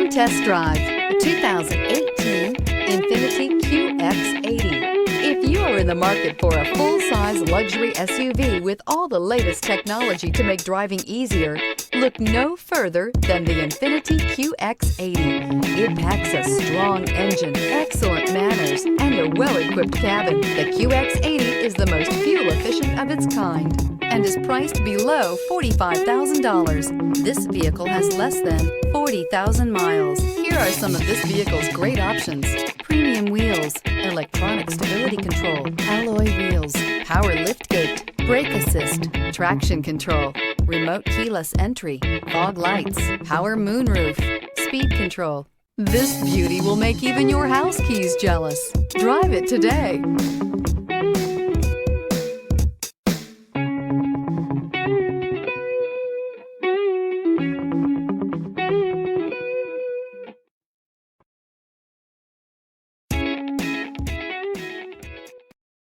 Come test drive the 2018 INFINITI QX80. If you are in the market for a full-size luxury SUV with all the latest technology to make driving easier, look no further than the INFINITI QX80. It packs a strong engine, excellent manners, and a well-equipped cabin. The QX80 is the most fuel-efficient of its kind and is priced below $45,000. This vehicle has less than 40,000 miles. Here are some of this vehicle's great options: premium wheels, electronic stability control, alloy wheels, power liftgate, brake assist, traction control, remote keyless entry, fog lights, power moonroof, speed control. This beauty will make even your house keys jealous. Drive it today.